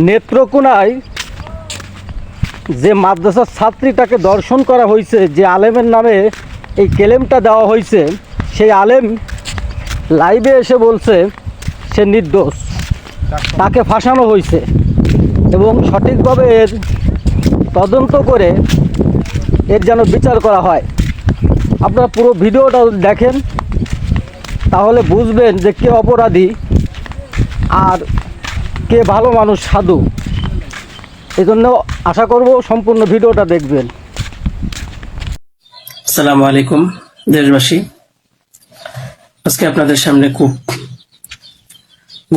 নেত্রকোনায় যে মাদ্রাসার ছাত্রীটাকে দর্শন করা হয়েছে, যে আলেমের নামে এই ক্লেমটা দেওয়া হয়েছে, সেই আলেম লাইভে এসে বলছে সে নির্দোষ, তাকে ফাঁসানো হয়েছে এবং সঠিকভাবে এর তদন্ত করে এর যেন বিচার করা হয়। আপনারা পুরো ভিডিওটা দেখেন, তাহলে বুঝবেন যে কে অপরাধী আর কে ভালো মানুষ, সাধু। এই জন্য আশা করব সম্পূর্ণ ভিডিওটা দেখবেন। আসসালামু আলাইকুম দেশবাসী, আজকে আপনাদের সামনে খুব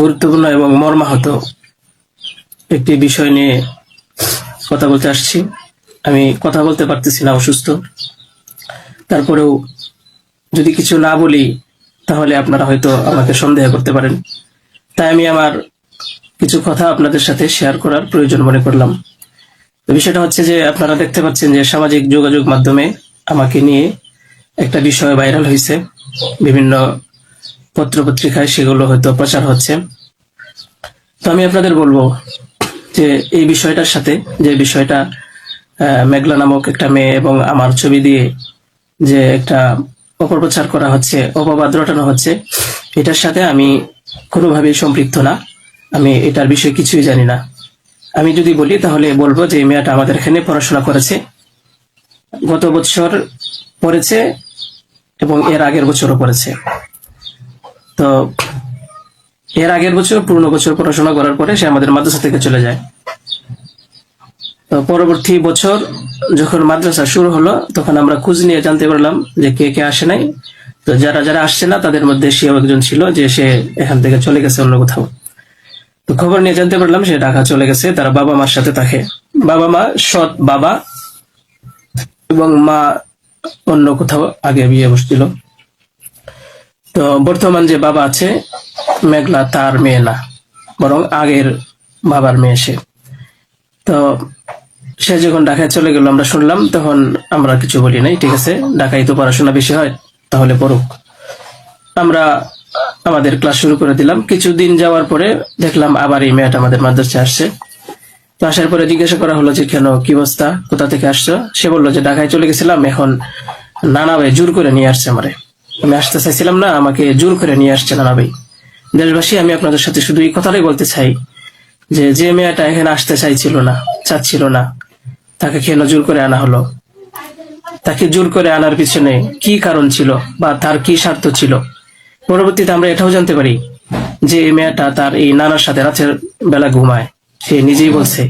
গুরুত্বপূর্ণ এবং মর্মাহত একটি বিষয় নিয়ে কথা বলতে আসছি। আমি কথা বলতে পারতেছি না, অসুস্থ। তারপরেও যদি কিছু না বলি তাহলে আপনারা হয়তো আমাকে সন্দেহ করতে পারেন, তাই আমি আমার কিছু কথা আপনাদের সাথে শেয়ার করার প্রয়োজন মনে করলাম। তো বিষয়টা হচ্ছে যে আপনারা দেখতে পাচ্ছেন যে সামাজিক যোগাযোগ মাধ্যমে আমাকে নিয়ে একটা বিষয় ভাইরাল হয়েছে, বিভিন্ন পত্রপত্রিকায় সেগুলো হয়তো প্রচার হচ্ছে। তো আমি আপনাদের বলবো যে এই বিষয়টার সাথে, যে বিষয়টা মেঘলা নামক একটা মেয়ে এবং আমার ছবি দিয়ে যে একটা অপপ্রচার করা হচ্ছে, অপবাদ রটানো হচ্ছে, এটার সাথে আমি কোনোভাবেই সম্পৃক্ত না। আমি এটার বিষয়ে কিছুই জানি না। আমি যদি বলি তাহলে বলবো যে এই মেয়েটা আমাদের এখানে পড়াশোনা করেছে, গত বছর পড়েছে এবং এর আগের বছরও পড়েছে। তো এর আগের বছর পূর্ণ বছর পড়াশোনা করার পরে সে আমাদের মাদ্রাসা থেকে চলে যায়। তো পরবর্তী বছর যখন মাদ্রাসা শুরু হলো তখন আমরা খোঁজ নিয়ে জানতে পারলাম যে কে কে আসে নাই। তো যারা যারা আসছে না তাদের মধ্যে সেও একজন ছিল, যে সে এখান থেকে চলে গেছে অন্য কোথাও। তো খবর নিয়ে জানতে পারলাম সে ঢাকা চলে গেছে, তারা বাবা মার সাথে থাকে। বাবা মা সৎ বাবা এবং মা অন্য কোথাও আগে বিয়ে বসছিল। তো বর্তমান যে বাবা আছে মেঘলা, তার মেয়ে না, বরং আগের বাবার মেয়ে সে। তো সে যখন ঢাকায় চলে গেল আমরা শুনলাম, তখন আমরা কিছু বলি নাই, ঠিক আছে, ঢাকায় তো পড়াশোনা বেশি হয়, তাহলে পড়ুক। আমরা আমাদের ক্লাস শুরু করে দিলাম। কিছুদিন যাওয়ার পরে দেখলাম আবার এই মেয়েটা আমাদের মাদ্রাসায় আসছে। তো আসার পরে জিজ্ঞাসা করা হলো যে কেন, কি অবস্থা, কোথা থেকে আসছো? সে বললো যে ঢাকায় চলে গেছিলাম, এখন নানা ভাই জোর করে নিয়ে আসছে আমারে। আমি আসতে চাইছিলাম না, আমাকে জোর করে নিয়ে আসছে নানা ভাই। দেশবাসী, আমি আপনাদের সাথে শুধু এই কথাটাই বলতে চাই যে যে মেয়েটা এখানে আসতে চাইছিল না, চাচ্ছিল না, তাকে কেন জোর করে আনা হলো? তাকে জোর করে আনার পিছনে কি কারণ ছিল বা তার কি স্বার্থ ছিল? পরবর্তীতে আমরা এটাও জানতে পারি যে এই মেয়েটা তার এই নানার সাথে রাতের বেলা ঘুমায়। সে নিজেই বলছে।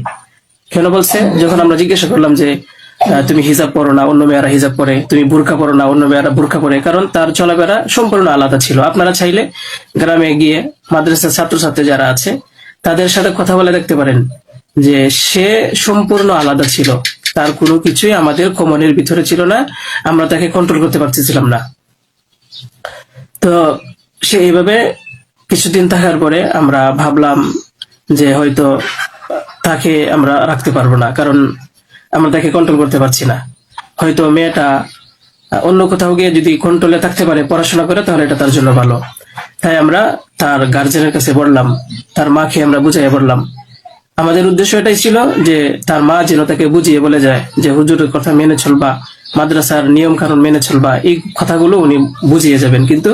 কেন বলছে? যখন আমরা জিজ্ঞাসা করলাম যে তুমি হিজাব পরো না, অন্য মেয়েরা হিজাব পরে, তুমি বুরকা পরো না, অন্য মেয়েরা বুরকা পরে, কারণ তার চলাফেরা সম্পূর্ণ আলাদা ছিল। আপনারা চাইলে গ্রামে গিয়ে মাদ্রাসার ছাত্রছাত্রী যারা আছে তাদের সাথে কথা বলে দেখতে পারেন যে সে সম্পূর্ণ আলাদা ছিল। তার কোনো কিছুই আমাদের কমনের ভিতরে ছিল না, আমরা তাকে কন্ট্রোল করতে পারতেছিলাম না। তো সে এইভাবে কিছুদিন থাকার পরে আমরা ভাবলাম যে হয়তো তাকে আমরা রাখতে পারবো না, কারণ আমরা তাকে কন্ট্রোল করতে পারছি না। হয়তো মেয়েটা অন্য কোথাও গিয়ে যদি কন্ট্রোলে থাকতে পারে, পড়াশোনা করে, তাহলে এটা তার জন্য ভালো। তাই আমরা তার গার্জেনের কাছে বললাম, তার মাকে আমরা বুঝাইয়া বললাম। আমাদের উদ্দেশ্য এটাই ছিল যে তার মা যেন তাকে বুঝিয়ে বলে যায় যে হুজুরের কথা মেনে চলবা, মাদ্রাসার নিয়ম কানুন মেনে চলবা, এই কথাগুলো উনি বুঝিয়ে যাবেন। কিন্তু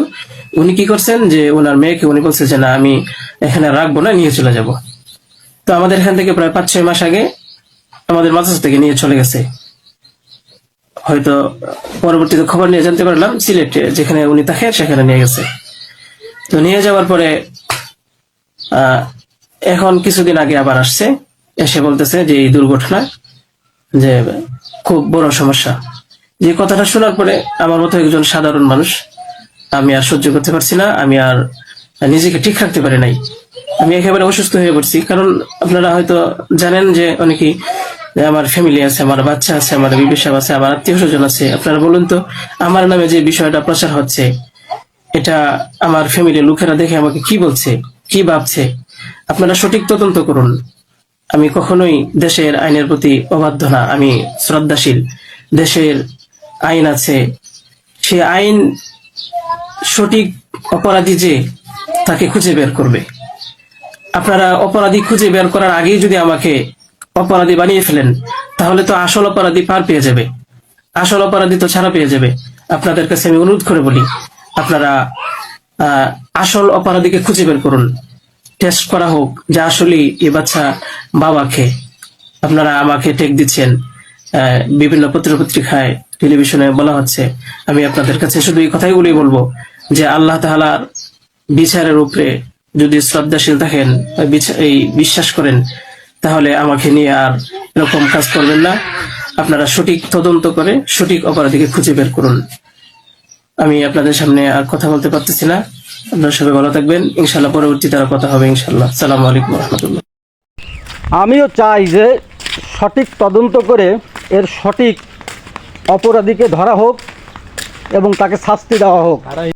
উনি কি করছেন যে ওনার মেয়েকে উনি বলছে যে না, আমি এখানে রাখবো না, নিয়ে চলে যাব। তো আমাদের এখান থেকে প্রায় 5-6 মাস আগে আমাদের মাদ্রাসা থেকে নিয়ে চলে গেছে। হয়তো পরবর্তীতে খবর নিয়ে জানতে পারলাম সিলেটে যেখানে উনি থাকে সেখানে নিয়ে গেছে। তো নিয়ে যাওয়ার পরে এখন কিছুদিন আগে আবার আসছে, এসে বলতেছে যে এই দুর্ঘটনা যে খুব বড় সমস্যা। যে কথাটা শোনার পরে আমার মতো একজন সাধারণ মানুষ, আমি আর সহ্য করতে পারছি না, আমি আর নিজেকে ঠিক রাখতে পারি নাই। আমি একেবারে অসুস্থ হয়ে পড়ছি। কারণ আপনারা হয়তো জানেন যে অনেকেই, আমার ফ্যামিলি আছে, আমার বাচ্চা আছে, আমার বিবি সাহেব আছে, আমার আত্মীয় স্বজন আছে। আপনারা বলুন তো, আমার নামে যে বিষয়টা প্রচার হচ্ছে, এটা আমার ফ্যামিলির লোকেরা দেখে আমাকে কি বলছে, কি ভাবছে? আপনারা সঠিক তদন্ত করুন। আমি কখনোই দেশের আইনের প্রতি অবাধ্য না, আমি শ্রদ্ধাশীল। দেশের আইন আছে, সে আইন সঠিক অপরাধী যে তাকে খুঁজে বের করবে। আপনারা অপরাধী খুঁজে বের করার আগেই যদি আমাকে অপরাধী বানিয়ে ফেলেন, তাহলে তো আসল অপরাধী পার পেয়ে যাবে, আসল অপরাধী তো ছাড়া পেয়ে যাবে। আপনাদের কাছে আমি অনুরোধ করে বলি, আপনারা আসল অপরাধীকে খুঁজে বের করুন, টেস্ট করা হোক যে আসলে এই বাচ্চা বাবাকে। আপনারা আমাকে টেক দিচ্ছেন, বিভিন্ন পত্রিকায় টেলিভিশনে বলা হচ্ছে। আমি আপনাদের কাছে শুধু এই কথাগুলোই বলবো যে আল্লাহ তাআলার বিচারের উপরে যদি শ্রদ্ধাশীল থাকেন, এই বিশ্বাস করেন, তাহলে আমাকে নিয়ে আর এরকম কাজ করবেন না। আপনারা সঠিক তদন্ত করে সঠিক অপরাধীকে খুঁজে বের করুন। আমি আপনাদের সামনে আর কথা বলতে পারতেছি না। আপনারা সবাই ভালো থাকবেন, ইনশাল্লাহ পরবর্তীতে আর কথা হবে ইনশাল্লাহ। আসসালামু আলাইকুম রহমতুল্লাহ। আমিও চাই যে সঠিক তদন্ত করে এর সঠিক অপরাধীকে ধরা হোক এবং তাকে শাস্তি দেওয়া হোক।